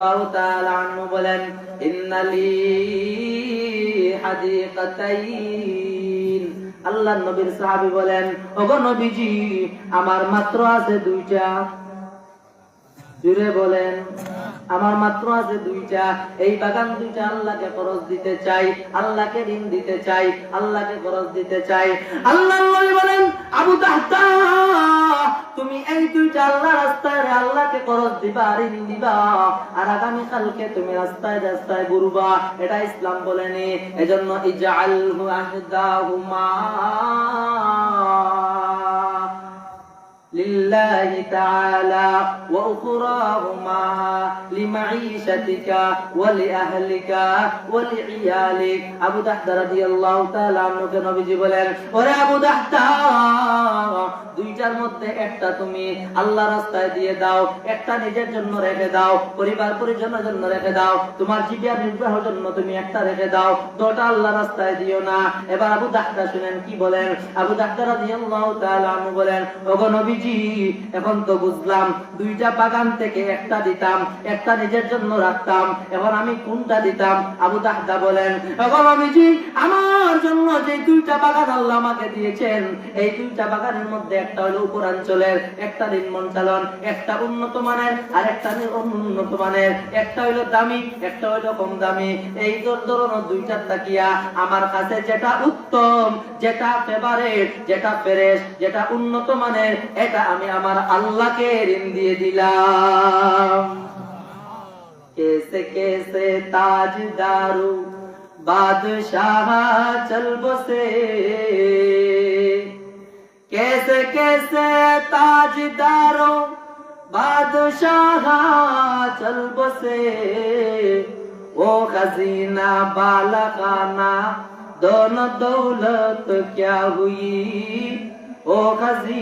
আল্লাহু তাআলা আনহু বলেন, ইন্নালি হাদিকাতাইন। আল্লাহর নবীর সাহাবী বলেন, ওগো নবীজি, আমার মাত্র আছে দুইটা। জুড়ে বলেন, আমার মাত্র আছে দুইটা। এই বাগান দুইটা আল্লাহকে খরচ দিতে চাই, আল্লাহকে ঋণ দিতে চাই, আল্লাহকে খরচ দিতে চাই। আল্লাহর নবী বলেন, আবু তাহতা, তুমি এই দুইটা আল্লাহ রাস্তায় আল্লাহকে খরচ দিবা, ঋণ দিবা, আর আগামী কালকে তুমি রাস্তায় রাস্তায় ঘুরবা। এটা ইসলাম বলেনি। এজন্য ইজআলহু আহদাহুমা লিল্লাহি তাআলা ওয়া উখরাহুমা লিমাঈশাতিকা ওয়া লিআহলিকা ওয়া লিইয়ালিক। আবু দাহদা রাদিয়াল্লাহু তাআলা আনহুকে নবীজি বলেন, ওরে আবু দাহদা, দুইটার মধ্যে একটা তুমি আল্লাহ রাস্তায় দিয়ে দাও, একটা নিজের জন্য রেখে দাও, পরিবার পরিজনের জন্য রেখে দাও, তোমার জীবিকা নির্বাহের জন্য তুমি একটা রেখে দাও, দুটো আল্লাহ রাস্তায় দিও না। এবার আবু দাহদা শুনেন কি বলেন। আবু দাহদা রাদিয়াল্লাহু তাআলা আনহু বলেন, ওগো নবীজি, এখন তো বুঝলাম দুইটা বাগান থেকে একটা দিতাম, একটা নিজের জন্য রাখতাম, এখন আমি কোনটা দিতাম? আবু দাহদা বলেন, ওগো নবীজি, আমার জন্য যে দুইটা বাগান আল্লাহ আমাকে দিয়েছেন, এই দুইটা বাগানের মধ্যে একটা হলো উপরাঞ্চলের, একটা নিম্নাঞ্চলন, একটা উন্নত মানের আর একটা অনুন্নত মানের, একটা হলো দামি, একটা হলো কম দামি। এই ধরনের দুইটা তাকিয়া আমার কাছে যেটা উত্তম, যেটা ফেভারিট, যেটা ফ্রেশ, যেটা উন্নত মানের, এটা আমি আমার আল্লাহকে ঋণ দিয়ে দিলাম। কেসে কেসে তাজদারু বাদশাহ চল বসে, कैसे कैसे ताजदारों बादशाह चल बसे, वो खजीना बाला खाना दोनों दौलत क्या हुई, वो खजीना